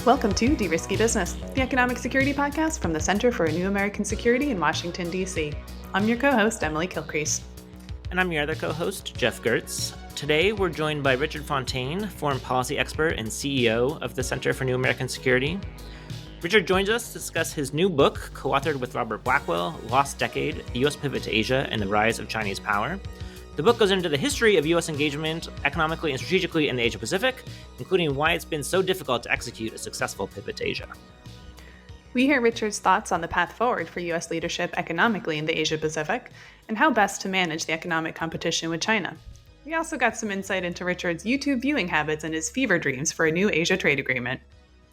Welcome to De-Risky Business, the economic security podcast from the Center for a New American Security in Washington, D.C. I'm your co-host, Emily Kilcrease. And I'm your other co-host, Jeff Gertz. Today, we're joined by Richard Fontaine, foreign policy expert and CEO of the Center for New American Security. Richard joins us to discuss his new book, co-authored with Robert Blackwill, Lost Decade, the U.S. Pivot to Asia and the Rise of Chinese Power. The book goes into the history of U.S. engagement economically and strategically in the Asia-Pacific, including why it's been so difficult to execute a successful pivot to Asia. We hear Richard's thoughts on the path forward for U.S. leadership economically in the Asia-Pacific and how best to manage the economic competition with China. We also got some insight into Richard's YouTube viewing habits and his fever dreams for a new Asia trade agreement.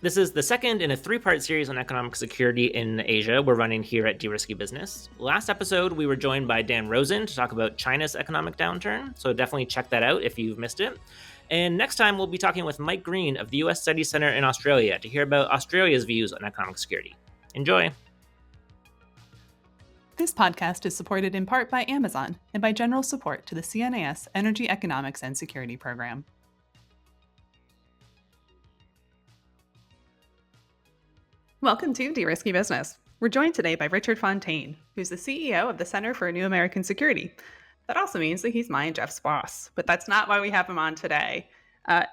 This is the second in a three-part series on economic security in Asia we're running here at De-Risky Business. Last episode, we were joined by Dan Rosen to talk about China's economic downturn, so definitely check that out if you've missed it. And next time, we'll be talking with Mike Green of the U.S. Studies Center in Australia to hear about Australia's views on economic security. Enjoy! This podcast is supported in part by Amazon and by general support to the CNAS Energy Economics and Security Program. Welcome to De-Risky Business. We're joined today by Richard Fontaine, who's the CEO of the Center for a New American Security. That also means that he's my and Jeff's boss, but that's not why we have him on today.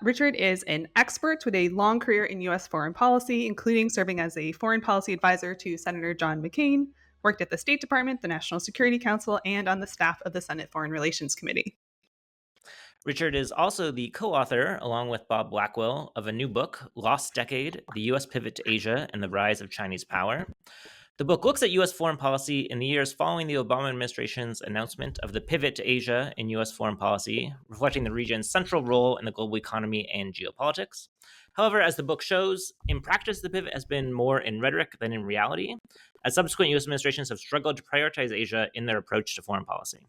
Richard is an expert with a long career in U.S. foreign policy, including serving as a foreign policy advisor to Senator John McCain, worked at the State Department, the National Security Council, and on the staff of the Senate Foreign Relations Committee. Richard is also the co-author, along with Bob Blackwell, of a new book, Lost Decade, the U.S. Pivot to Asia and the Rise of Chinese Power. The book looks at U.S. foreign policy in the years following the Obama administration's announcement of the pivot to Asia in U.S. foreign policy, reflecting the region's central role in the global economy and geopolitics. However, as the book shows, in practice, the pivot has been more in rhetoric than in reality, as subsequent U.S. administrations have struggled to prioritize Asia in their approach to foreign policy.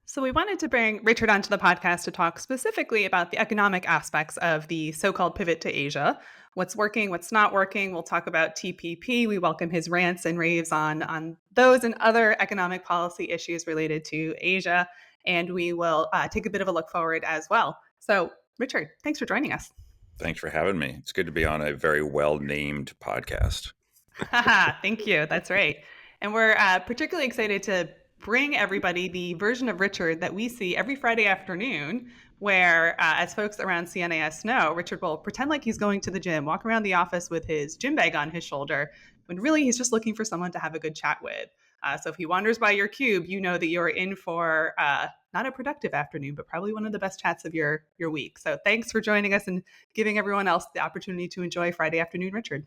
So we wanted to bring Richard onto the podcast to talk specifically about the economic aspects of the so-called pivot to Asia. What's working, what's not working. We'll talk about TPP. We welcome his rants and raves on those and other economic policy issues related to Asia. And we will take a bit of a look forward as well. So Richard, thanks for joining us. Thanks for having me. It's good to be on a very well-named podcast. Thank you. That's right. And we're particularly excited to bring everybody the version of Richard that we see every Friday afternoon, where, as folks around CNAS know, Richard will pretend like he's going to the gym, walk around the office with his gym bag on his shoulder, when really he's just looking for someone to have a good chat with. So if he wanders by your cube, you know that you're in for not a productive afternoon, but probably one of the best chats of your week. So thanks for joining us and giving everyone else the opportunity to enjoy Friday afternoon, Richard.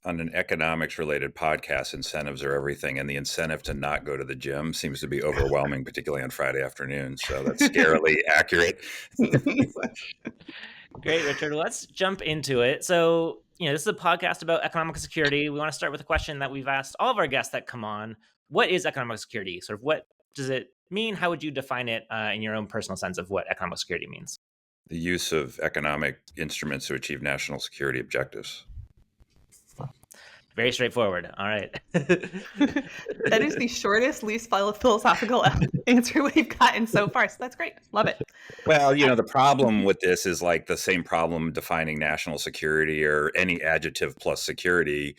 On an economics-related podcast, incentives are everything, and the incentive to not go to the gym seems to be overwhelming, particularly on Friday afternoon. So that's scarily accurate. Great, Richard. Let's jump into it. So, this is a podcast about economic security. We want to start with a question that we've asked all of our guests that come on. What is economic security? Sort of what does it mean? How would you define it in your own personal sense of what economic security means? The use of economic instruments to achieve national security objectives. Very straightforward. All right. That is the shortest, least philosophical answer we've gotten so far. So that's great. Love it. Well, the problem with this is like the same problem defining national security or any adjective plus security.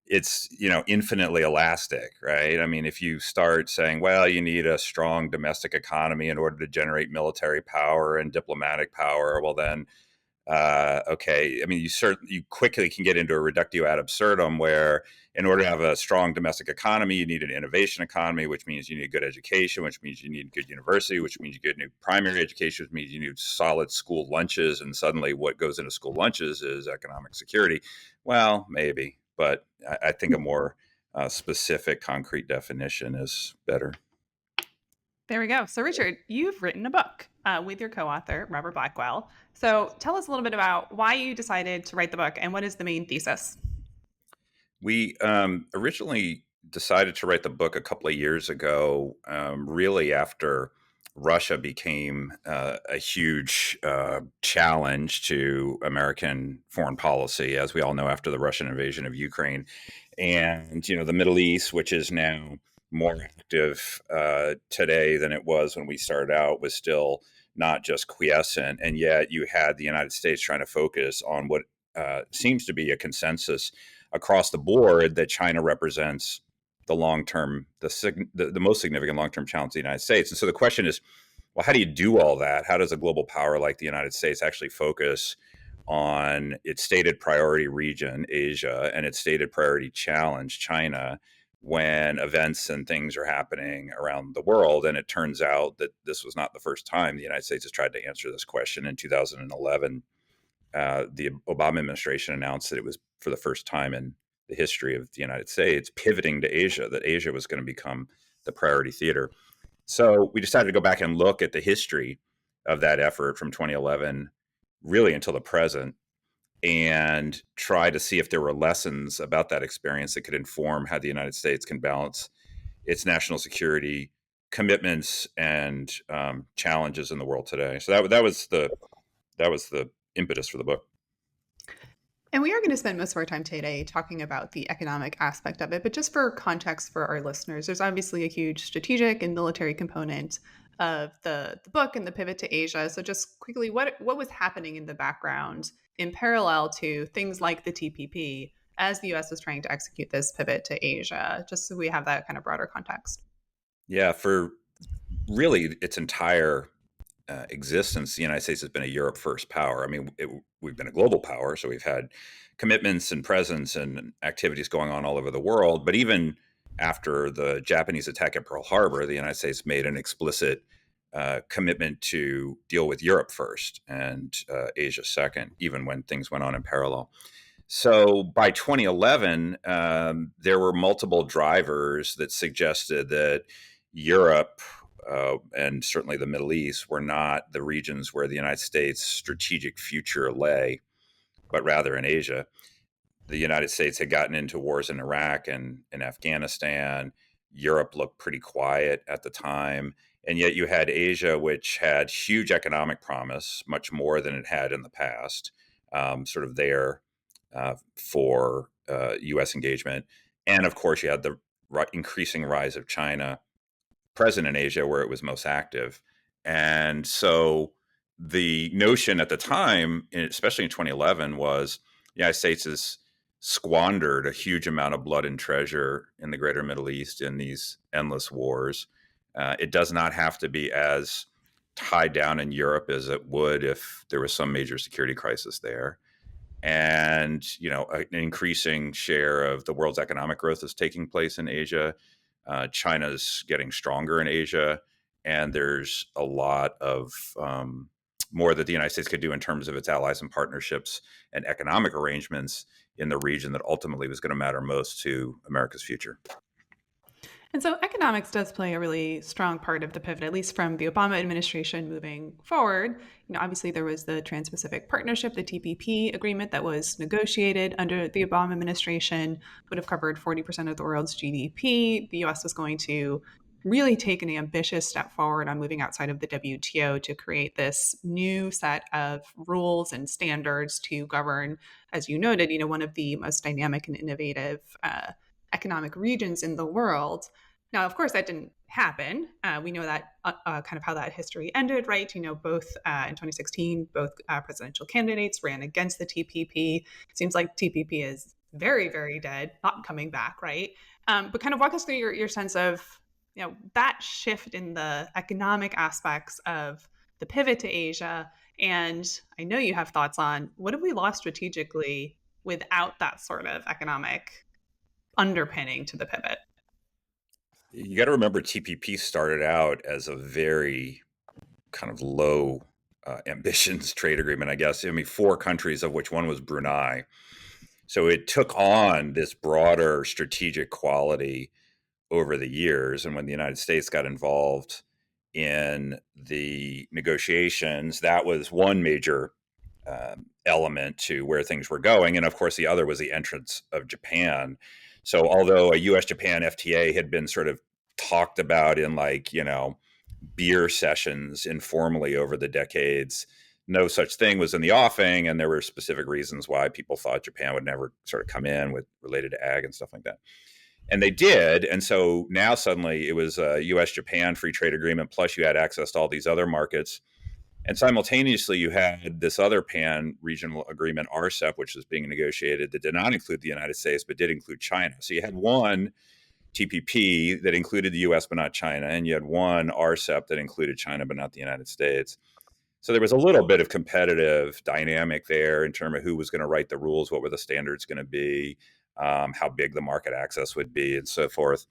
It's, infinitely elastic, right? I mean, if you start saying, well, you need a strong domestic economy in order to generate military power and diplomatic power, well, then okay. I mean, you quickly can get into a reductio ad absurdum where in order to have a strong domestic economy, you need an innovation economy, which means you need good education, which means you need good university, which means you get new primary education, which means you need solid school lunches. And suddenly what goes into school lunches is economic security. Well, maybe, but I think a more specific, concrete definition is better. There we go. So Richard, you've written a book with your co-author, Robert Blackwill. So tell us a little bit about why you decided to write the book and what is the main thesis? We originally decided to write the book a couple of years ago, really after Russia became a huge challenge to American foreign policy, as we all know, after the Russian invasion of Ukraine. And, the Middle East, which is now more active today than it was when we started out, was still not just quiescent. And yet you had the United States trying to focus on what seems to be a consensus across the board that China represents the long-term, the most significant long-term challenge to the United States. And so the question is, well, how do you do all that? How does a global power like the United States actually focus on its stated priority region, Asia, and its stated priority challenge, China, when events and things are happening around the world? And it turns out that this was not the first time the United States has tried to answer this question. In 2011, the Obama administration announced that it was for the first time in the history of the United States pivoting to Asia, that Asia was going to become the priority theater. So we decided to go back and look at the history of that effort from 2011 really until the present, and try to see if there were lessons about that experience that could inform how the United States can balance its national security commitments and challenges in the world today. So that was the impetus for the book. And we are going to spend most of our time today talking about the economic aspect of it. But just for context for our listeners, there's obviously a huge strategic and military component of the book and the pivot to Asia. So just quickly, what was happening in the background in parallel to things like the TPP as the U.S. was trying to execute this pivot to Asia, just so we have that kind of broader context? Yeah, for really its entire existence, the United States has been a Europe first power. I mean, we've been a global power, so we've had commitments and presence and activities going on all over the world. But even after the Japanese attack at Pearl Harbor, the United States made an explicit commitment to deal with Europe first and Asia second, even when things went on in parallel. So by 2011, there were multiple drivers that suggested that Europe and certainly the Middle East were not the regions where the United States' strategic future lay, but rather in Asia. The United States had gotten into wars in Iraq and in Afghanistan. Europe looked pretty quiet at the time. And yet you had Asia, which had huge economic promise, much more than it had in the past, sort of there for U.S. engagement. And of course, you had the increasing rise of China present in Asia where it was most active. And so the notion at the time, especially in 2011, was the United States has squandered a huge amount of blood and treasure in the greater Middle East in these endless wars. It does not have to be as tied down in Europe as it would if there was some major security crisis there. And, an increasing share of the world's economic growth is taking place in Asia. China's getting stronger in Asia, and there's a lot of more that the United States could do in terms of its allies and partnerships and economic arrangements in the region that ultimately was going to matter most to America's future. And so economics does play a really strong part of the pivot, at least from the Obama administration moving forward. Obviously there was the Trans-Pacific Partnership, the TPP agreement that was negotiated under the Obama administration, would have covered 40% of the world's GDP. The U.S. was going to really take an ambitious step forward on moving outside of the WTO to create this new set of rules and standards to govern, as you noted, one of the most dynamic and innovative economic regions in the world. Now, of course, that didn't happen. We know that kind of how that history ended, right? Both in 2016, both presidential candidates ran against the TPP. It seems like TPP is very, very dead, not coming back, right? But kind of walk us through your sense of, that shift in the economic aspects of the pivot to Asia. And I know you have thoughts on what have we lost strategically without that sort of economic underpinning to the pivot. You got to remember TPP started out as a very kind of low ambitions trade agreement, I guess. I mean, 4 countries, of which one was Brunei. So it took on this broader strategic quality over the years. And when the United States got involved in the negotiations, that was one major element to where things were going. And of course, the other was the entrance of Japan. So although a US-Japan FTA had been sort of talked about in beer sessions informally over the decades, no such thing was in the offing. And there were specific reasons why people thought Japan would never sort of come in with related to ag and stuff like that. And they did. And so now suddenly it was a US-Japan free trade agreement, plus you had access to all these other markets. And simultaneously, you had this other pan-regional agreement, RCEP, which was being negotiated that did not include the United States, but did include China. So you had one TPP that included the US, but not China, and you had one RCEP that included China, but not the United States. So there was a little bit of competitive dynamic there in terms of who was going to write the rules, what were the standards going to be, how big the market access would be, and so forth.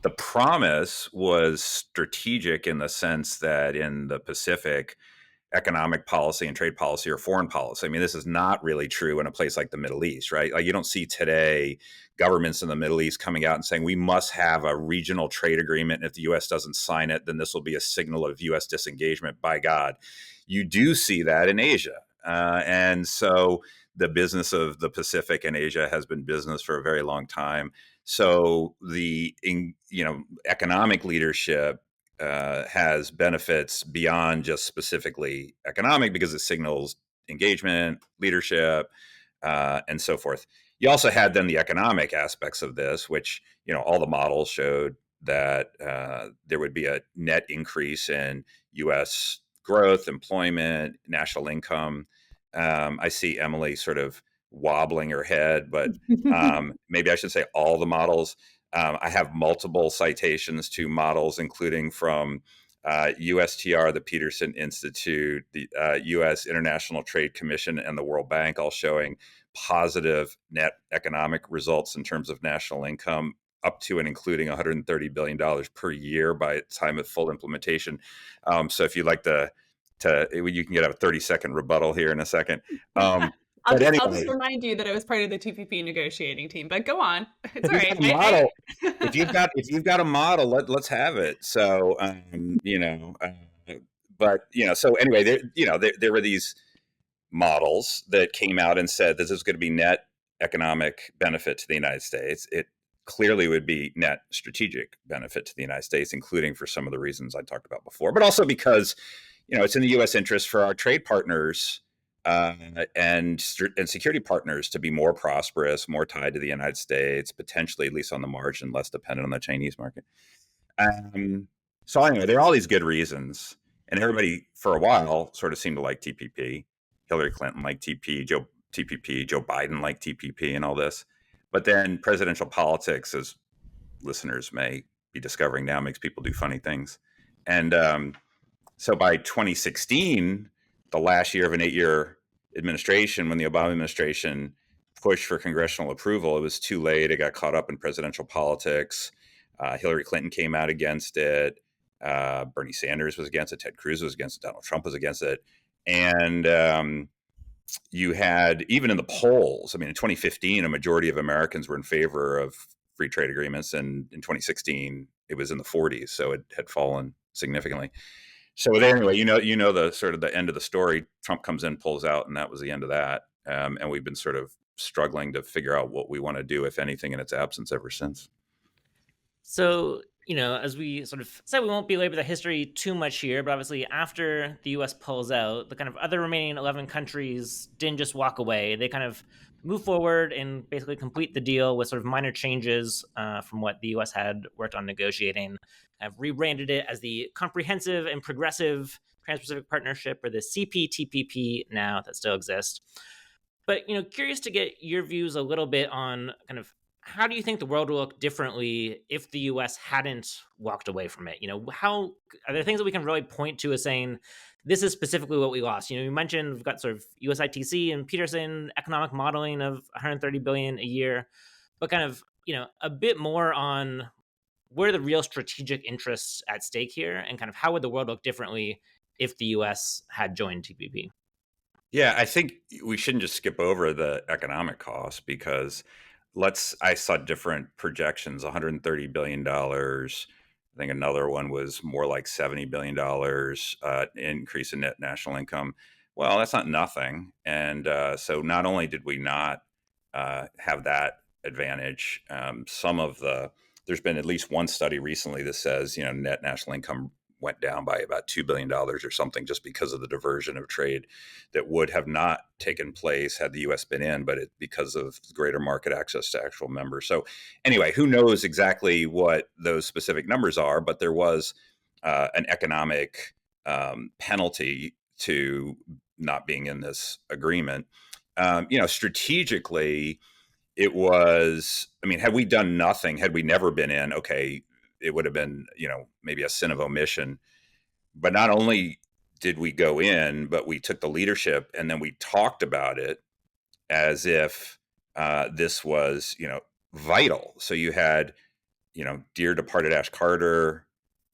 The promise was strategic in the sense that in the Pacific, economic policy and trade policy or foreign policy. I mean, this is not really true in a place like the Middle East, right? Like you don't see today governments in the Middle East coming out and saying we must have a regional trade agreement. And if the U.S. doesn't sign it, then this will be a signal of U.S. disengagement. By God, you do see that in Asia, and so the business of the Pacific and Asia has been business for a very long time. So the economic leadership has benefits beyond just specifically economic because it signals engagement, leadership, and so forth. You also had then the economic aspects of this, which all the models showed that there would be a net increase in U.S. growth, employment, national income. I see Emily sort of wobbling her head, but maybe I should say all the models. I have multiple citations to models, including from USTR, the Peterson Institute, the U.S. International Trade Commission, and the World Bank, all showing positive net economic results in terms of national income, up to and including $130 billion per year by time of full implementation. So if you'd like you can get a 30-second rebuttal here in a second. I'll just remind you that I was part of the TPP negotiating team, but go on. It's all right. If you've got a model, let's have it. So, so anyway, there were these models that came out and said this is going to be net economic benefit to the United States. It clearly would be net strategic benefit to the United States, including for some of the reasons I talked about before, but also because, it's in the U.S. interest for our trade partners and security partners to be more prosperous, more tied to the United States, potentially, at least on the margin, less dependent on the Chinese market. So anyway, there are all these good reasons. And everybody, for a while, sort of seemed to like TPP. Hillary Clinton liked TPP, Joe Biden liked TPP and all this. But then presidential politics, as listeners may be discovering now, makes people do funny things. And so by 2016, the last year of an 8-year administration, when the Obama administration pushed for congressional approval, it was too late. It got caught up in presidential politics. Hillary Clinton came out against it. Bernie Sanders was against it. Ted Cruz was against it. Donald Trump was against it. And you had, even in the polls, I mean, in 2015, a majority of Americans were in favor of free trade agreements. And in 2016, it was in the 40s. So it had fallen significantly. So anyway, the sort of the end of the story. Trump comes in, pulls out, and that was the end of that. And we've been sort of struggling to figure out what we want to do, if anything, in its absence ever since. So, as we sort of said, we won't belabor the history too much here, but obviously after the U.S. pulls out, the kind of other remaining 11 countries didn't just walk away. They kind of move forward and basically complete the deal with sort of minor changes from what the U.S. had worked on negotiating. Have rebranded it as the Comprehensive and Progressive Trans-Pacific Partnership, or the CPTPP now, that still exists. But, curious to get your views a little bit on kind of how do you think the world will look differently if the U.S. hadn't walked away from it? How are there things that we can really point to as saying this is specifically what we lost? You mentioned we've got sort of USITC and Peterson economic modeling of $130 billion a year, but kind of, a bit more on what are the real strategic interests at stake here, and kind of how would the world look differently if the U.S. had joined TPP? Yeah, I think we shouldn't just skip over the economic costs, because I saw different projections, $130 billion. I think another one was more like $70 billion increase in net national income. Well, that's not nothing. And so not only did we not have that advantage, there's been at least one study recently that says, net national income went down by about $2 billion or something, just because of the diversion of trade that would have not taken place had the U.S. been in, but because of greater market access to actual members. So anyway, who knows exactly what those specific numbers are, but there was an economic penalty to not being in this agreement. Strategically, it was, I mean, had we done nothing, had we never been in, okay, it would have been, maybe a sin of omission. But not only did we go in, but we took the leadership and then we talked about it as if this was, vital. So you had, dear departed Ash Carter,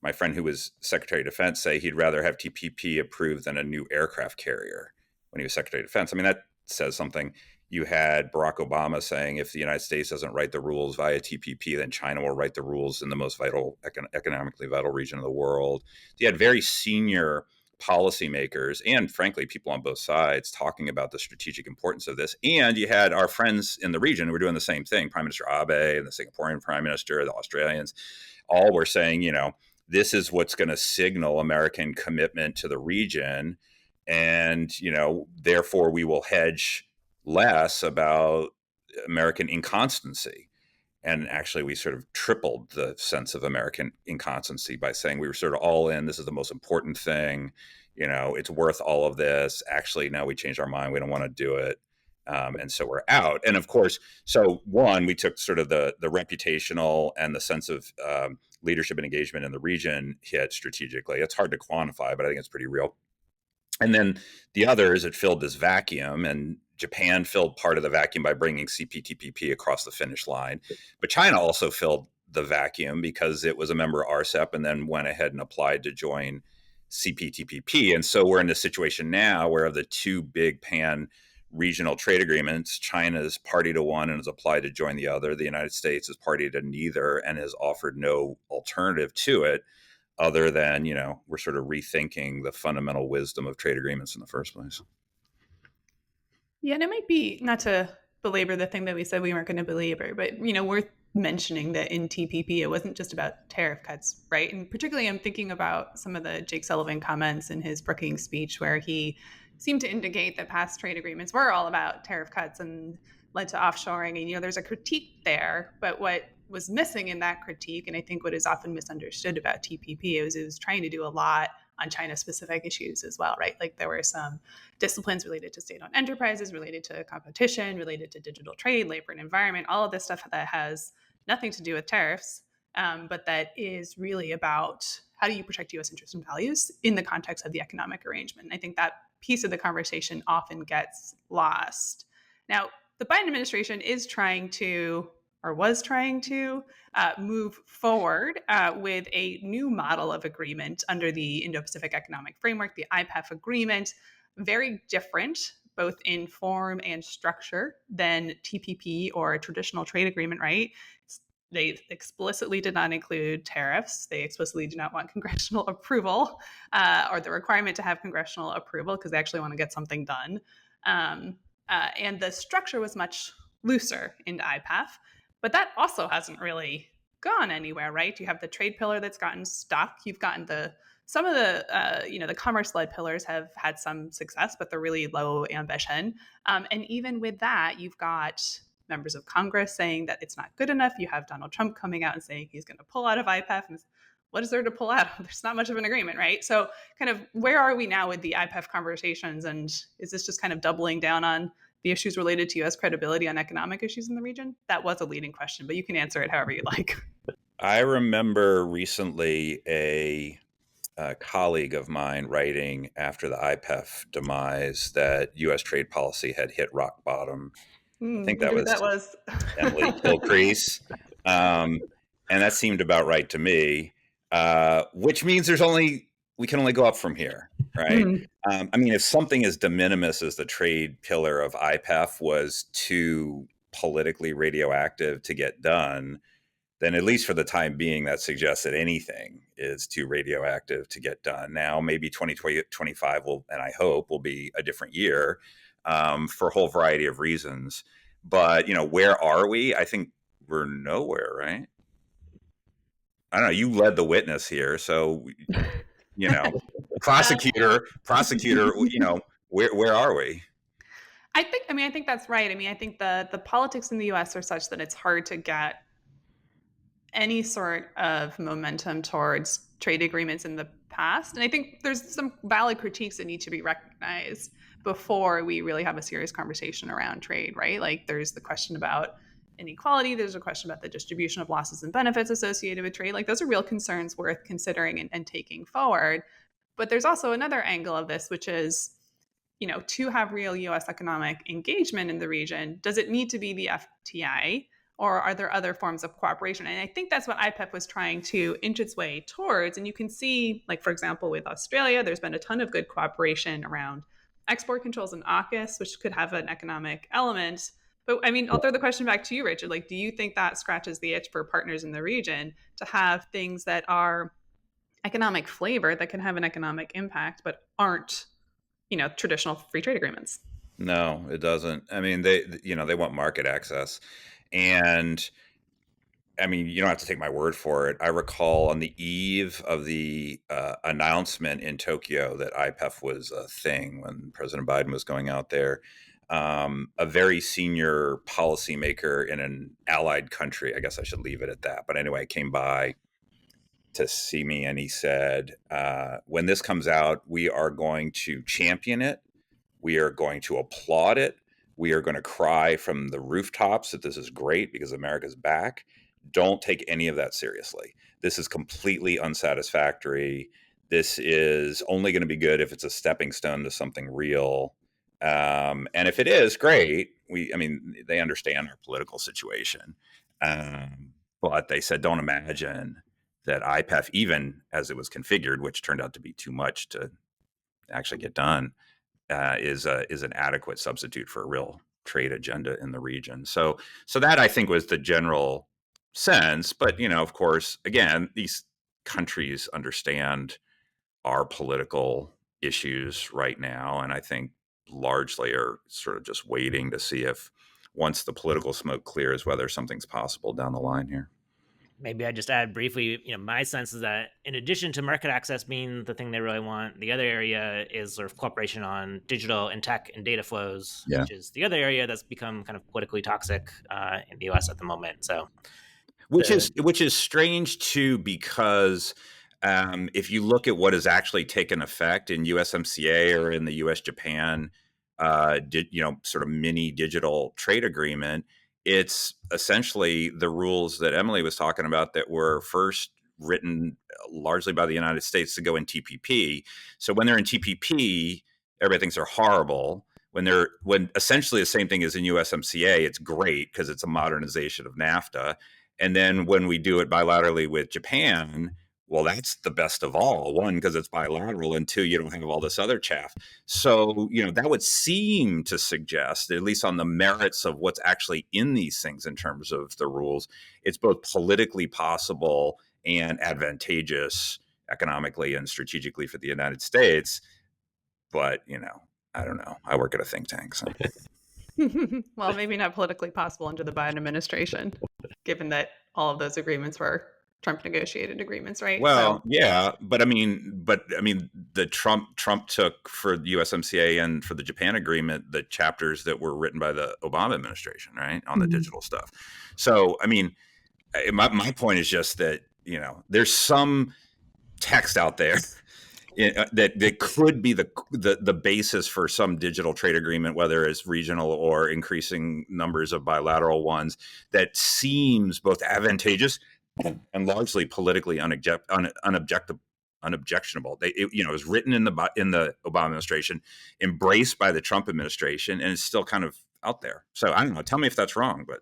my friend who was Secretary of Defense, say he'd rather have TPP approved than a new aircraft carrier when he was Secretary of Defense. I mean, that says something. You had Barack Obama saying if the United States doesn't write the rules via TPP, then China will write the rules in the most vital, economically vital region of the world. You had very senior policymakers and, frankly, people on both sides talking about the strategic importance of this. And you had our friends in the region who were doing the same thing. Prime Minister Abe and the Singaporean Prime Minister, the Australians, all were saying, this is what's going to signal American commitment to the region. And, therefore we will hedge less about American inconstancy. And actually, we sort of tripled the sense of American inconstancy by saying we were sort of all in. This is the most important thing. It's worth all of this. Actually, now we changed our mind. We don't want to do it. And so we're out. And of course, so one, we took sort of the reputational and the sense of leadership and engagement in the region hit strategically. It's hard to quantify, but I think it's pretty real. And then the other is it filled this vacuum, and Japan filled part of the vacuum by bringing CPTPP across the finish line. But China also filled the vacuum because it was a member of RCEP and then went ahead and applied to join CPTPP. And so we're in a situation now where of the two big pan-regional trade agreements, China's party to one and has applied to join the other. The United States is party to neither and has offered no alternative to it, other than, we're sort of rethinking the fundamental wisdom of trade agreements in the first place. Yeah, and it might be, not to belabor the thing that we said we weren't going to belabor, but, worth mentioning that in TPP, it wasn't just about tariff cuts, right? And particularly I'm thinking about some of the Jake Sullivan comments in his Brookings speech where he seemed to indicate that past trade agreements were all about tariff cuts and led to offshoring. And, there's a critique there, but what was missing in that critique, and I think what is often misunderstood about TPP, is it was trying to do a lot on China-specific issues as well, right? Like there were some disciplines related to state-owned enterprises, related to competition, related to digital trade, labor and environment, all of this stuff that has nothing to do with tariffs, but that is really about how do you protect U.S. interests and values in the context of the economic arrangement. And I think that piece of the conversation often gets lost. Now, the Biden administration is trying to, or was trying to, move forward with a new model of agreement under the Indo-Pacific Economic Framework, the IPEF agreement, very different both in form and structure than TPP or a traditional trade agreement, right? They explicitly did not include tariffs. They explicitly do not want congressional approval or the requirement to have congressional approval because they actually want to get something done. And the structure was much looser in IPEF. But that also hasn't really gone anywhere, right? You have the trade pillar that's gotten stuck. You've gotten some of the the commerce-led pillars have had some success, but they're really low ambition. And even with that, you've got members of Congress saying that it's not good enough. You have Donald Trump coming out and saying he's going to pull out of IPEF. And what is there to pull out? There's not much of an agreement, right? So kind of where are we now with the IPEF conversations? And is this just kind of doubling down on the issues related to U.S. credibility on economic issues in the region? That was a leading question, but you can answer it however you like. I remember recently a colleague of mine writing after the IPEF demise that U.S. trade policy had hit rock bottom. I think that was Emily Gilcrease. And that seemed about right to me, which means we can only go up from here. Right. I mean, if something as de minimis as the trade pillar of IPEF was too politically radioactive to get done, then at least for the time being, that suggests that anything is too radioactive to get done. Now, maybe 2025 will, and I hope, will be a different year for a whole variety of reasons. But, where are we? I think we're nowhere, right? I don't know. You led the witness here. So, prosecutor, where are we? I think that's right. I mean, I think the politics in the U.S. are such that it's hard to get any sort of momentum towards trade agreements in the past. And I think there's some valid critiques that need to be recognized before we really have a serious conversation around trade, right? Like there's the question about inequality, there's a question about the distribution of losses and benefits associated with trade. Like those are real concerns worth considering and taking forward. But there's also another angle of this, which is, to have real US economic engagement in the region, does it need to be the FTA? Or are there other forms of cooperation? And I think that's what IPEF was trying to inch its way towards. And you can see, like, for example, with Australia, there's been a ton of good cooperation around export controls and AUKUS, which could have an economic element. But I mean, I'll throw the question back to you, Richard. Like, do you think that scratches the itch for partners in the region to have things that are economic flavor that can have an economic impact, but aren't, traditional free trade agreements? No, it doesn't. I mean, they want market access. And I mean, you don't have to take my word for it. I recall on the eve of the announcement in Tokyo that IPEF was a thing when President Biden was going out there, a very senior policymaker in an allied country, I guess I should leave it at that. But anyway, came by to see me and he said, when this comes out, we are going to champion it. We are going to applaud it. We are going to cry from the rooftops that this is great because America's back. Don't take any of that seriously. This is completely unsatisfactory. This is only going to be good if it's a stepping stone to something real. And if it is, great. They understand our political situation. But they said, don't imagine that IPEF, even as it was configured, which turned out to be too much to actually get done, is an adequate substitute for a real trade agenda in the region. So that I think was the general sense. But of course, again, these countries understand our political issues right now, and I think largely are sort of just waiting to see if once the political smoke clears, whether something's possible down the line here. Maybe I just add briefly, my sense is that in addition to market access being the thing they really want, the other area is sort of cooperation on digital and tech and data flows, which is the other area that's become kind of politically toxic in the US at the moment. So, which is strange too, because if you look at what has actually taken effect in USMCA or in the US-Japan, sort of mini digital trade agreement, it's essentially the rules that Emily was talking about that were first written largely by the United States to go in TPP. So when they're in TPP, everybody thinks they're horrible. When essentially the same thing as in USMCA, it's great because it's a modernization of NAFTA. And then when we do it bilaterally with Japan, well, that's the best of all. One, because it's bilateral, and two, you don't have all this other chaff. So, that would seem to suggest, at least on the merits of what's actually in these things in terms of the rules, it's both politically possible and advantageous economically and strategically for the United States. But, I don't know. I work at a think tank, so. Well, maybe not politically possible under the Biden administration, given that all of those agreements were Trump negotiated agreements, right? Well, yeah, but the Trump took for the USMCA and for the Japan agreement the chapters that were written by the Obama administration, right, on the digital stuff. So, my point is just that there's some text out there that could be the basis for some digital trade agreement, whether it's regional or increasing numbers of bilateral ones, that seems both advantageous and largely politically unobjectionable. It was written in the Obama administration, embraced by the Trump administration, and it's still kind of out there. So I don't know. Tell me if that's wrong, but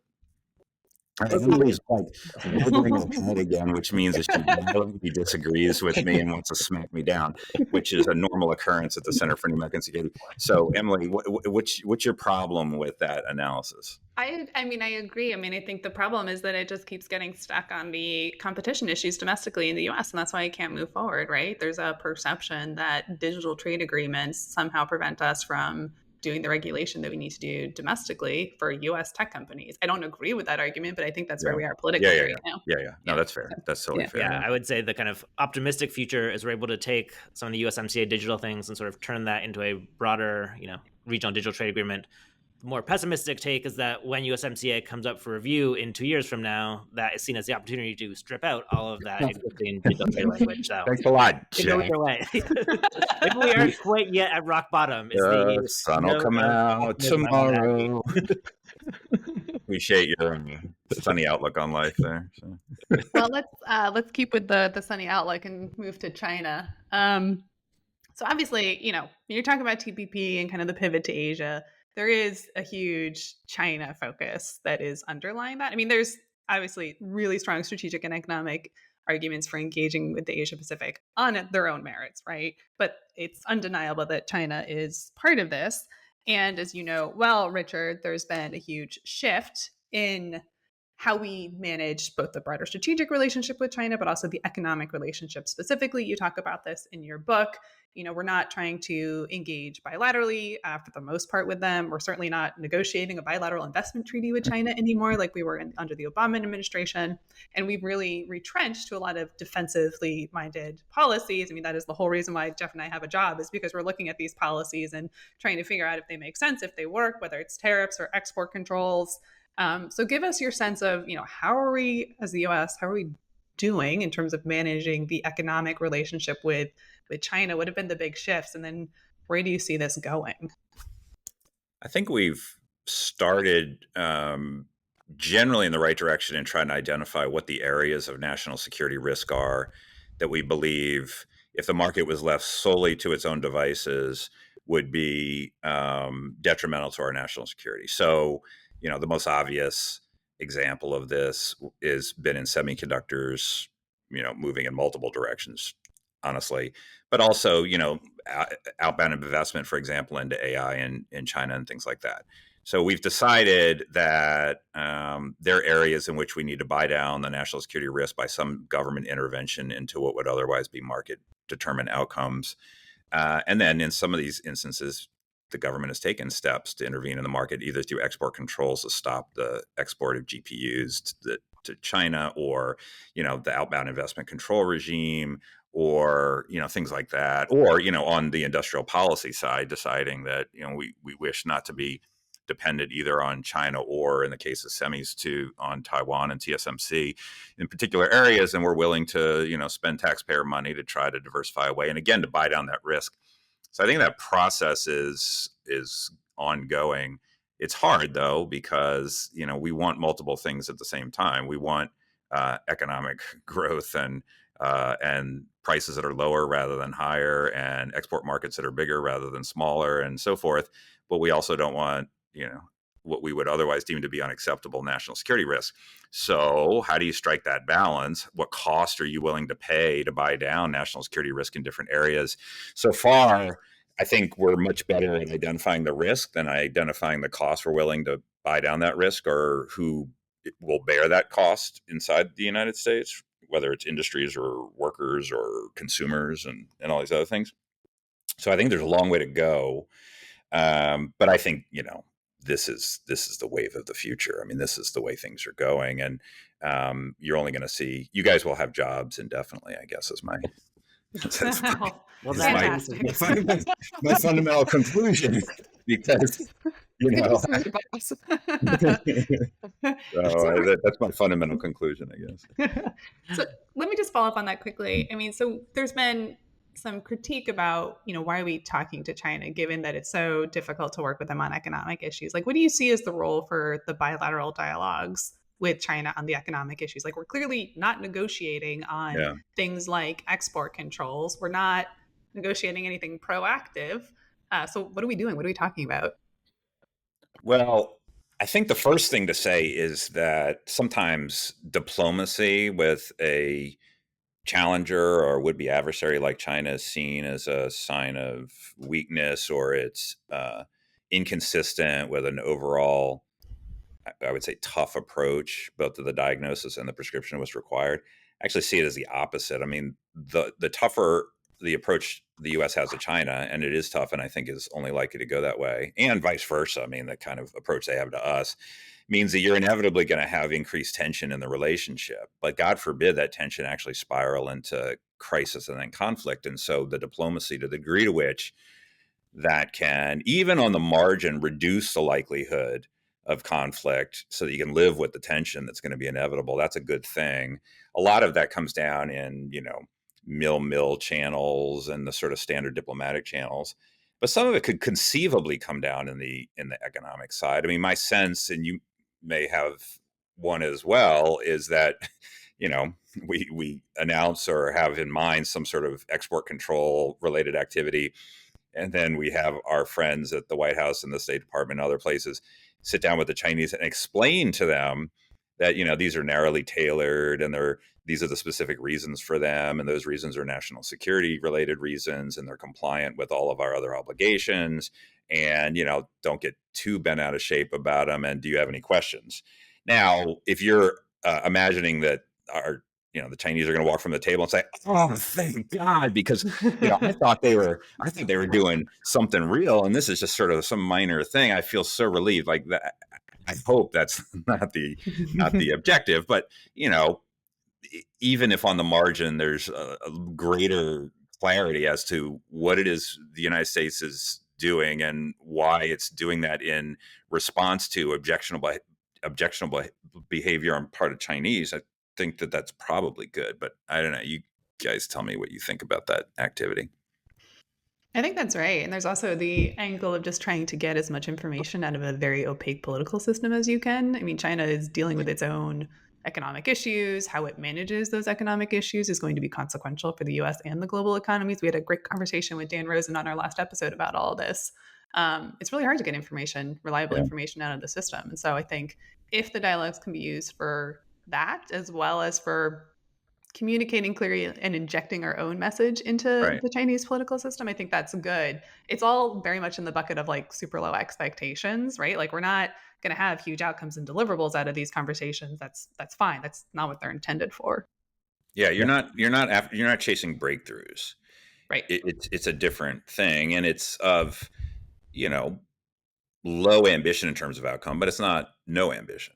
everybody's like wiggling her head again, which means that she violently disagrees with me and wants to smack me down, which is a normal occurrence at the Center for New American Security. So, Emily, what's your problem with that analysis? I agree. I think the problem is that it just keeps getting stuck on the competition issues domestically in the US, and that's why it can't move forward, right? There's a perception that digital trade agreements somehow prevent us from doing the regulation that we need to do domestically for US tech companies. I don't agree with that argument, but I think that's where we are politically right now. Yeah. No, that's fair. That's totally fair. Yeah, I would say the kind of optimistic future is we're able to take some of the USMCA digital things and sort of turn that into a broader, regional digital trade agreement. more pessimistic take is that when USMCA comes up for review in 2 years from now, that is seen as the opportunity to strip out all of that existing digital trade language. So Thanks a lot, it goes Jeff. either way. Maybe we aren't quite yet at rock bottom. Is the Sun will note come of out optimism I want to tomorrow. Appreciate your sunny outlook on life there. So. Well, let's keep with the sunny outlook and move to China. So obviously, when you're talking about TPP and kind of the pivot to Asia, there is a huge China focus that is underlying that. I mean, there's obviously really strong strategic and economic arguments for engaging with the Asia Pacific on their own merits, right? But it's undeniable that China is part of this. And as you know well, Richard, there's been a huge shift in how we manage both the broader strategic relationship with China, but also the economic relationship specifically. You talk about this in your book. We're not trying to engage bilaterally for the most part with them. We're certainly not negotiating a bilateral investment treaty with China anymore like we were under the Obama administration. And we've really retrenched to a lot of defensively minded policies. I mean, that is the whole reason why Jeff and I have a job, is because we're looking at these policies and trying to figure out if they make sense, if they work, whether it's tariffs or export controls. So give us your sense of, how are we as the US, how are we doing in terms of managing the economic relationship with China? What have been the big shifts? And then where do you see this going? I think we've started generally in the right direction in trying to identify what the areas of national security risk are that we believe, if the market was left solely to its own devices, would be detrimental to our national security. So, the most obvious example of this is been in semiconductors, moving in multiple directions, honestly, but also, outbound investment, for example, into AI in China and things like that. So we've decided that there are areas in which we need to buy down the national security risk by some government intervention into what would otherwise be market-determined outcomes. And then in some of these instances, the government has taken steps to intervene in the market, either through export controls to stop the export of GPUs to China, or, the outbound investment control regime, or, things like that, or, on the industrial policy side, deciding that, we wish not to be dependent either on China or, in the case of semis, on Taiwan and TSMC in particular areas, and we're willing to, spend taxpayer money to try to diversify away, and again, to buy down that risk. So I think that process is ongoing. It's hard though, because we want multiple things at the same time. We want economic growth and prices that are lower rather than higher, and export markets that are bigger rather than smaller, and so forth. But we also don't want what we would otherwise deem to be unacceptable national security risk. So how do you strike that balance? What cost are you willing to pay to buy down national security risk in different areas? So far, I think we're much better at identifying the risk than identifying the cost we're willing to buy down that risk, or who will bear that cost inside the United States, whether it's industries or workers or consumers and all these other things. So I think there's a long way to go. But I think, this is the wave of the future. I mean, this is the way things are going. And you're only going to see, you guys will have jobs indefinitely, I guess, is my my fundamental conclusion, because so that's my fundamental conclusion, I guess. So let me just follow up on that quickly. I mean, so there's been some critique about, why are we talking to China, given that it's so difficult to work with them on economic issues? Like, what do you see as the role for the bilateral dialogues with China on the economic issues? Like, we're clearly not negotiating on things like export controls. We're not negotiating anything proactive. So what are we doing? What are we talking about? Well, I think the first thing to say is that sometimes diplomacy with a challenger or would-be adversary like China is seen as a sign of weakness, or it's inconsistent with an overall, I would say, tough approach, both to the diagnosis and the prescription was required. I actually see it as the opposite. I mean, the tougher the approach the U.S. has to China, and it is tough, and I think is only likely to go that way, and vice versa. I mean, the kind of approach they have to us means that you're inevitably going to have increased tension in the relationship. But God forbid that tension actually spiral into crisis and then conflict. And so the diplomacy, to the degree to which that can, even on the margin, reduce the likelihood of conflict so that you can live with the tension that's going to be inevitable. That's a good thing. A lot of that comes down in, mill channels and the sort of standard diplomatic channels. But some of it could conceivably come down in the economic side. I mean, my sense, and you may have one as well, is that we announce or have in mind some sort of export control related activity, and then we have our friends at the White House and the State Department and other places sit down with the Chinese and explain to them that, these are narrowly tailored and these are the specific reasons for them. And those reasons are national security related reasons. And they're compliant with all of our other obligations. And, don't get too bent out of shape about them. And do you have any questions? Now, if you're imagining that the Chinese are going to walk from the table and say, "Oh, thank God," because I thought they were doing something real, and this is just sort of some minor thing. I feel so relieved. Like that, I hope that's not the objective, but even if on the margin there's a greater clarity as to what it is the United States is doing and why it's doing that in response to objectionable behavior on part of Chinese, I think that that's probably good. But I don't know. You guys tell me what you think about that activity. I think that's right. And there's also the angle of just trying to get as much information out of a very opaque political system as you can. I mean, China is dealing with its own economic issues. How it manages those economic issues is going to be consequential for the US and the global economies. We had a great conversation with Dan Rosen on our last episode about all this. It's really hard to get reliable information out of the system. And so I think if the dialogues can be used for that, as well as for communicating clearly and injecting our own message into the Chinese political system, I think that's good. It's all very much in the bucket of like super low expectations, right? Like we're not going to have huge outcomes and deliverables out of these conversations. That's fine. That's not what they're intended for. Yeah, you're not chasing breakthroughs. Right. It's a different thing, and it's of low ambition in terms of outcome, but it's not no ambition.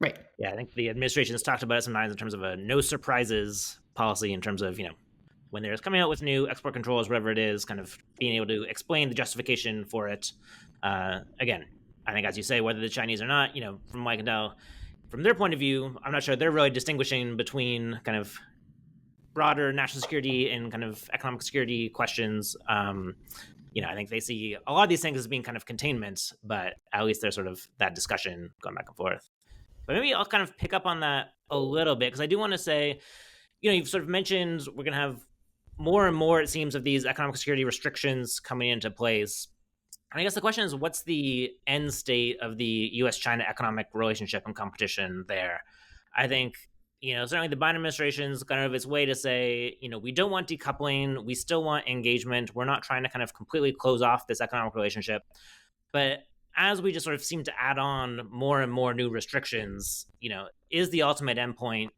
Right. Yeah, I think the administration has talked about it sometimes in terms of a no surprises policy, in terms of, when they're coming out with new export controls, whatever it is, kind of being able to explain the justification for it. Again, I think, as you say, whether the Chinese or not, from what I can tell, from their point of view, I'm not sure they're really distinguishing between kind of broader national security and kind of economic security questions. I think they see a lot of these things as being kind of containment, but at least there's sort of that discussion going back and forth. But maybe I'll kind of pick up on that a little bit, because I do want to say, you've sort of mentioned we're going to have more and more, it seems, of these economic security restrictions coming into place. And I guess the question is, what's the end state of the U.S.-China economic relationship and competition there? I think, certainly the Biden administration is kind of its way to say, we don't want decoupling. We still want engagement. We're not trying to kind of completely close off this economic relationship. But as we just sort of seem to add on more and more new restrictions, is the ultimate endpoint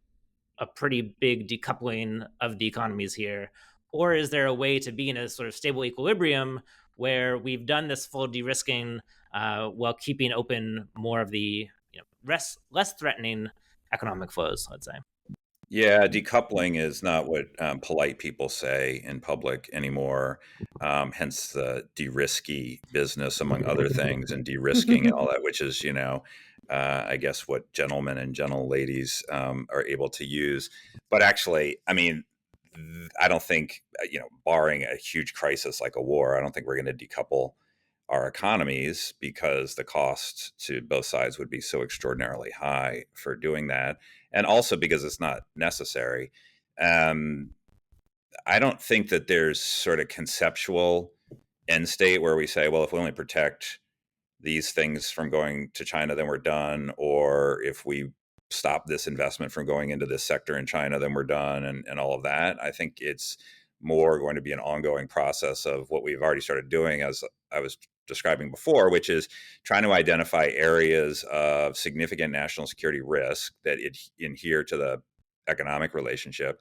a pretty big decoupling of the economies here? Or is there a way to be in a sort of stable equilibrium where we've done this full de-risking while keeping open more of the less threatening economic flows, let's say? Yeah, decoupling is not what polite people say in public anymore. Hence the de-risky business, among other things, and de-risking and all that, which is, I guess what gentlemen and gentle ladies are able to use. But actually, I mean, I don't think, barring a huge crisis like a war, I don't think we're going to decouple our economies, because the cost to both sides would be so extraordinarily high for doing that. And also because it's not necessary. I don't think that there's sort of conceptual end state where we say, well, if we only protect these things from going to China, then we're done. Or if we stop this investment from going into this sector in China, then we're done, and all of that. I think it's more going to be an ongoing process of what we've already started doing, as I was describing before, which is trying to identify areas of significant national security risk that adhere to the economic relationship,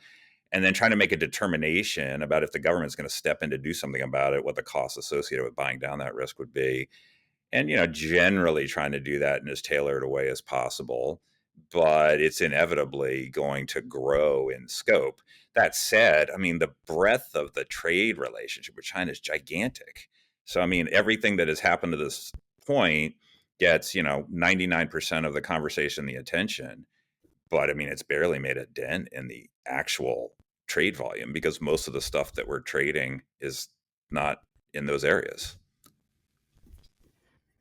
and then trying to make a determination about, if the government's going to step in to do something about it, what the costs associated with buying down that risk would be. And, generally trying to do that in as tailored a way as possible, but it's inevitably going to grow in scope. That said, I mean, the breadth of the trade relationship with China is gigantic. So, I mean, everything that has happened to this point gets, 99% of the conversation, the attention. But I mean, it's barely made a dent in the actual trade volume because most of the stuff that we're trading is not in those areas.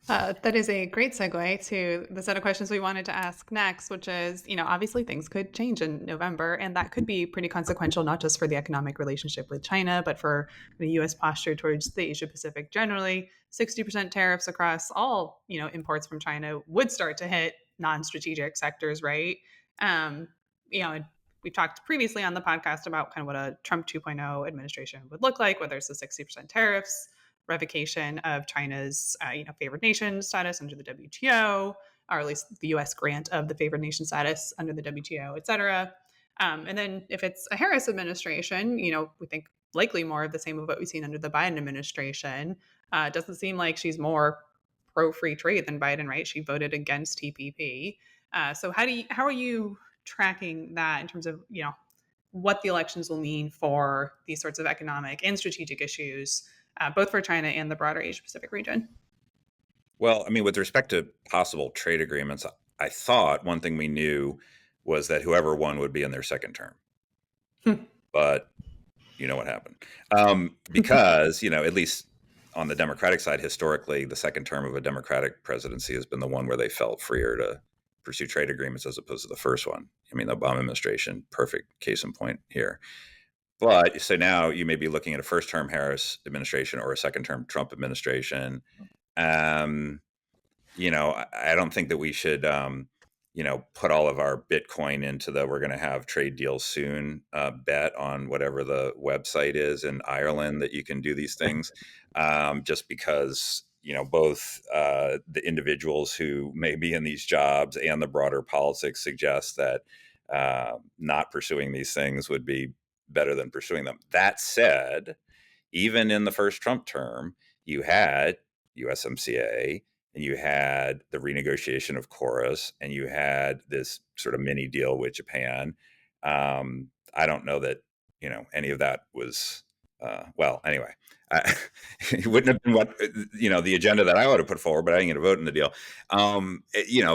That is a great segue to the set of questions we wanted to ask next, which is, obviously things could change in November, and that could be pretty consequential, not just for the economic relationship with China, but for the U.S. posture towards the Asia Pacific generally. 60% tariffs across all, imports from China would start to hit non-strategic sectors, right? Um, and we've talked previously on the podcast about kind of what a Trump 2.0 administration would look like, whether it's the 60% tariffs, revocation of China's favored nation status under the WTO, or at least the U.S. grant of the favored nation status under the WTO, et cetera. And then if it's a Harris administration, we think likely more of the same of what we've seen under the Biden administration. It doesn't seem like she's more pro free trade than Biden, right? She voted against TPP. So how are you tracking that in terms of what the elections will mean for these sorts of economic and strategic issues, both for China and the broader Asia Pacific region? Well, I mean, with respect to possible trade agreements, I thought one thing we knew was that whoever won would be in their second term. But you know what happened. Because, at least on the Democratic side, historically, the second term of a Democratic presidency has been the one where they felt freer to pursue trade agreements as opposed to the first one. I mean, the Obama administration, perfect case in point here. But so now you may be looking at a first term Harris administration or a second term Trump administration. Um, I don't think that we should, put all of our Bitcoin into the we're going to have trade deals soon bet on whatever the website is in Ireland that you can do these things, just because, both the individuals who may be in these jobs and the broader politics suggest that not pursuing these things would be better than pursuing them. That said, even in the first Trump term, you had USMCA and you had the renegotiation of Chorus and you had this sort of mini deal with Japan. I don't know that, any of that was, well, anyway, it wouldn't have been what, the agenda that I would have put forward, but I didn't get a vote in the deal.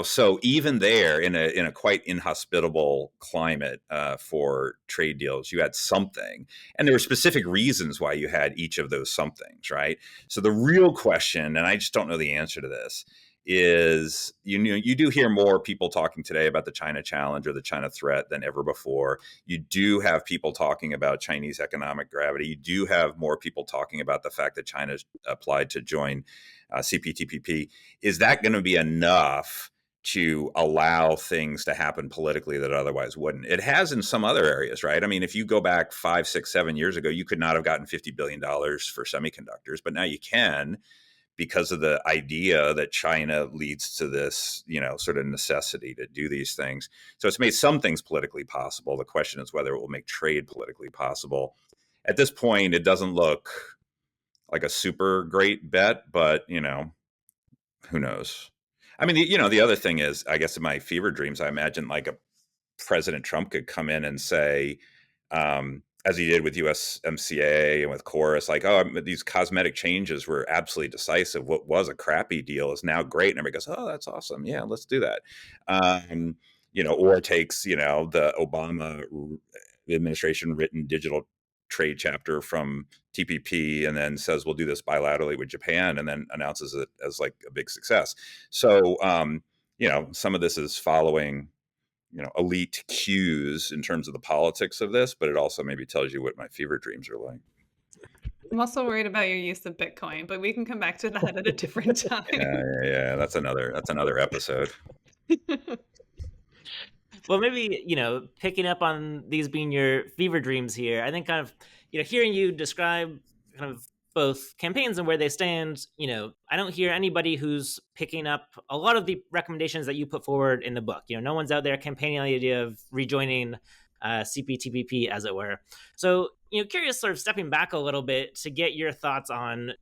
So even there in a quite inhospitable climate for trade deals, you had something. And there were specific reasons why you had each of those somethings, right? So the real question, and I just don't know the answer to this, is you do hear more people talking today about the China challenge or the China threat than ever before. You do have people talking about Chinese economic gravity. You do have more people talking about the fact that China's applied to join CPTPP. Is that going to be enough to allow things to happen politically that otherwise wouldn't? It has in some other areas, right? I mean, if you go back 5, 6, 7 years ago, you could not have gotten $50 billion for semiconductors, but now you can because of the idea that China leads to this, sort of necessity to do these things. So it's made some things politically possible. The question is whether it will make trade politically possible. At this point, it doesn't look like a super great bet, but, who knows? I mean, the other thing is, I guess in my fever dreams, I imagine like a President Trump could come in and say, as he did with USMCA and with Chorus, like, oh, these cosmetic changes were absolutely decisive. What was a crappy deal is now great. And everybody goes, oh, that's awesome. Yeah, let's do that. Or takes, the Obama administration written digital trade chapter from TPP and then says, we'll do this bilaterally with Japan and then announces it as like a big success. So, some of this is following elite cues in terms of the politics of this, but it also maybe tells you what my fever dreams are like. I'm also worried about your use of Bitcoin, but we can come back to that at a different time. Yeah. That's another episode. Well, maybe, picking up on these being your fever dreams here, I think kind of, hearing you describe kind of both campaigns and where they stand, I don't hear anybody who's picking up a lot of the recommendations that you put forward in the book. No one's out there campaigning on the idea of rejoining CPTPP, as it were. So, curious, sort of stepping back a little bit to get your thoughts on,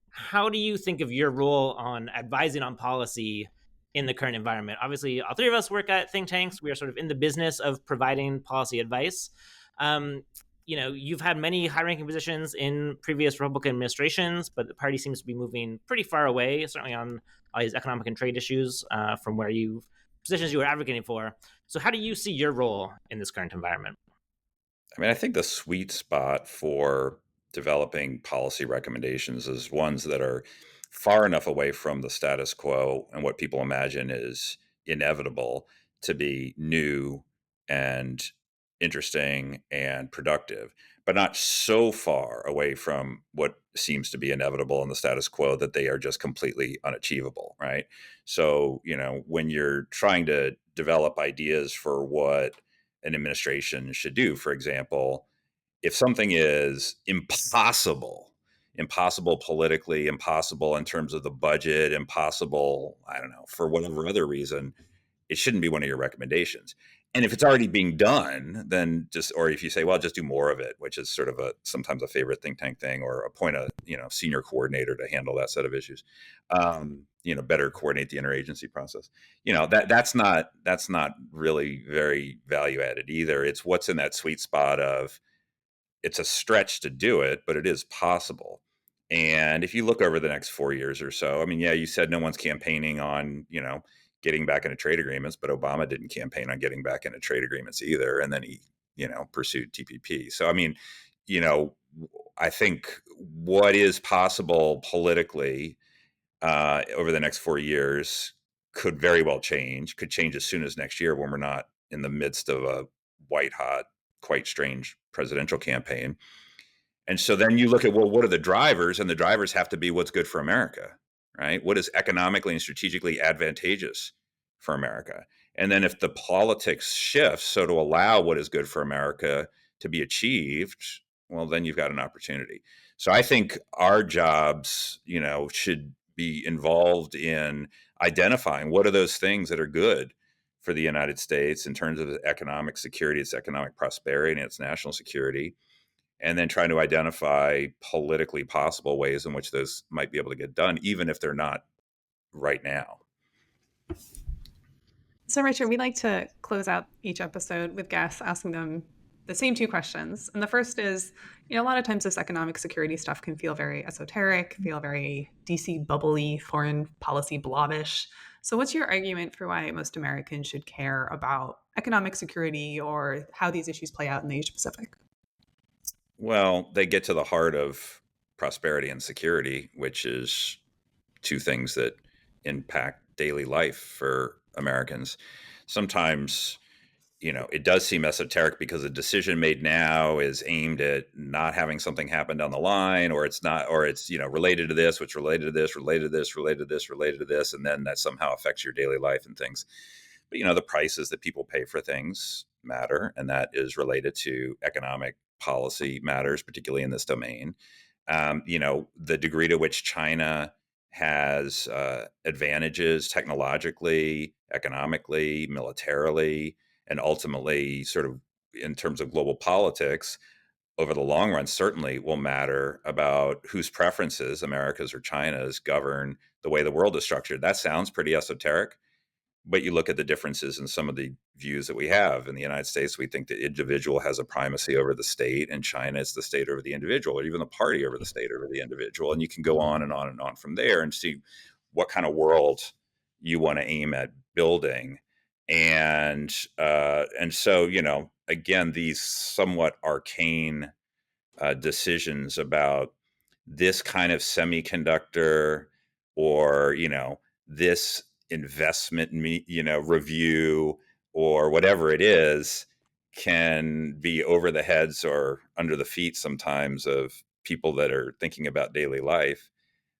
how do you think of your role on advising on policy in the current environment? Obviously, all three of us work at think tanks. We are sort of in the business of providing policy advice. you've had many high-ranking positions in previous Republican administrations, but the party seems to be moving pretty far away, certainly on all these economic and trade issues from where positions you were advocating for. So how do you see your role in this current environment? I mean, I think the sweet spot for developing policy recommendations is ones that are far enough away from the status quo and what people imagine is inevitable to be new and interesting and productive, but not so far away from what seems to be inevitable in the status quo that they are just completely unachievable, right? So, when you're trying to develop ideas for what an administration should do, for example, if something is impossible politically, impossible in terms of the budget, impossible, I don't know, for whatever other reason, it shouldn't be one of your recommendations. And if it's already being done, then or if you say, well, just do more of it, which is sort of sometimes a favorite think tank thing, or appoint a, senior coordinator to handle that set of issues, better coordinate the interagency process. That's not really very value added either. It's what's in that sweet spot of, it's a stretch to do it, but it is possible. And if you look over the next 4 years or so, I mean, yeah, you said no one's campaigning on, getting back into trade agreements, but Obama didn't campaign on getting back into trade agreements either. And then he, pursued TPP. So, I mean, I think what is possible politically over the next 4 years could very well could change as soon as next year when we're not in the midst of a white hot, quite strange presidential campaign. And so then you look at, well, what are the drivers? And the drivers have to be what's good for America, right? What is economically and strategically advantageous for America? And then if the politics shifts so to allow what is good for America to be achieved, well, then you've got an opportunity. So I think our jobs, should be involved in identifying what are those things that are good for the United States in terms of economic security, its economic prosperity, and its national security, and then trying to identify politically possible ways in which those might be able to get done, even if they're not right now. So, Richard, we like to close out each episode with guests asking them the same two questions. And the first is, a lot of times this economic security stuff can feel very esoteric, feel very DC bubbly, foreign policy blobbish. So what's your argument for why most Americans should care about economic security or how these issues play out in the Asia Pacific? Well, they get to the heart of prosperity and security, which is two things that impact daily life for Americans. Sometimes, it does seem esoteric because a decision made now is aimed at not having something happen down the line, or it's not, or it's, related to this, which related to this, related to this, related to this, related to this, and then that somehow affects your daily life and things. But, the prices that people pay for things matter, and that is related to economic policy matters, particularly in this domain. The degree to which China has advantages technologically, economically, militarily, and ultimately sort of in terms of global politics over the long run certainly will matter about whose preferences, America's or China's, govern the way the world is structured. That sounds pretty esoteric, but you look at the differences in some of the views that we have. In the United States, we think the individual has a primacy over the state, and China is the state over the individual, or even the party over the state over the individual. And you can go on and on and on from there and see what kind of world you want to aim at building. And so, again, these somewhat arcane decisions about this kind of semiconductor, or this investment review, or whatever it is, can be over the heads or under the feet sometimes of people that are thinking about daily life,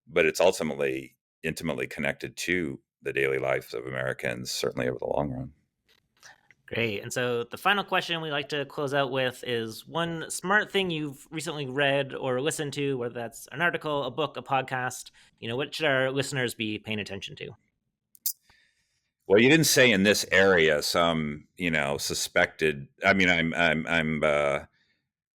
but it's ultimately intimately connected to the daily lives of Americans, certainly over the long run. Great. And so the final question we like to close out with is one smart thing you've recently read or listened to, whether that's an article, a book, a podcast. What should our listeners be paying attention to? Well, you didn't say in this area some, suspected. I mean,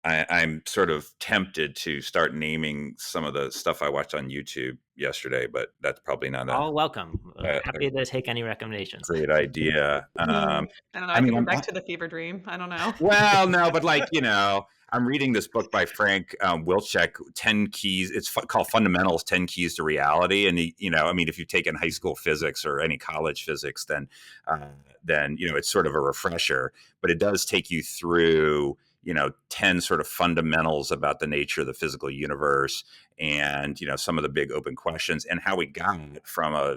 I'm sort of tempted to start naming some of the stuff I watched on YouTube yesterday, but that's probably not all welcome. Happy to take any recommendations. Great idea. I don't know. I think we're back to the fever dream. I don't know. Well, no, but I'm reading this book by Frank Wilczek, 10 Keys. It's called Fundamentals, 10 Keys to Reality. And, if you've taken high school physics or any college physics, then it's sort of a refresher. But it does take you through 10 sort of fundamentals about the nature of the physical universe and, some of the big open questions and how we got from a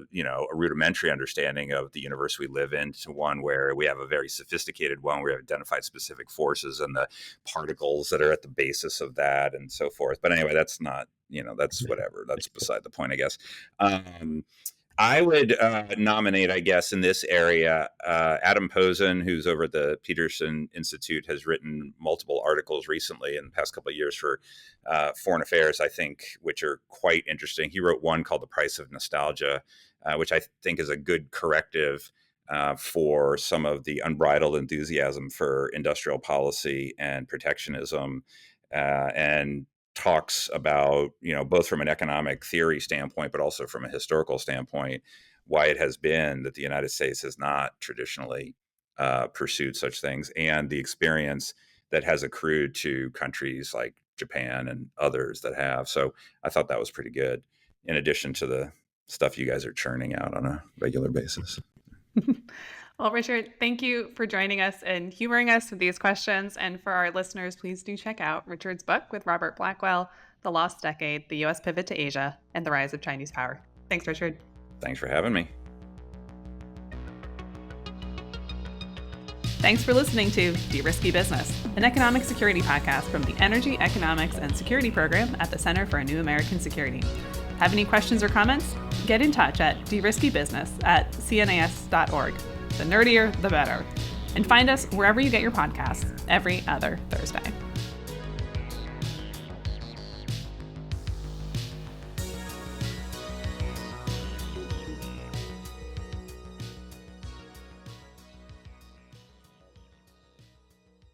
rudimentary understanding of the universe we live in to one where we have a very sophisticated one where we have identified specific forces and the particles that are at the basis of that and so forth. But anyway, that's not, that's whatever. That's beside the point, I guess. I would nominate, I guess, in this area, Adam Posen, who's over at the Peterson Institute, has written multiple articles recently in the past couple of years for Foreign Affairs, I think, which are quite interesting. He wrote one called The Price of Nostalgia, which I think is a good corrective for some of the unbridled enthusiasm for industrial policy and protectionism, and talks about, both from an economic theory standpoint, but also from a historical standpoint, why it has been that the United States has not traditionally pursued such things and the experience that has accrued to countries like Japan and others that have. So I thought that was pretty good, in addition to the stuff you guys are churning out on a regular basis. Well, Richard, thank you for joining us and humoring us with these questions. And for our listeners, please do check out Richard's book with Robert Blackwill, The Lost Decade, The U.S. Pivot to Asia, and the Rise of Chinese Power. Thanks, Richard. Thanks for having me. Thanks for listening to De-Risky Business, an economic security podcast from the Energy, Economics, and Security Program at the Center for a New American Security. Have any questions or comments? Get in touch at deriskybusiness@cnas.org. The nerdier, the better. And find us wherever you get your podcasts every other Thursday.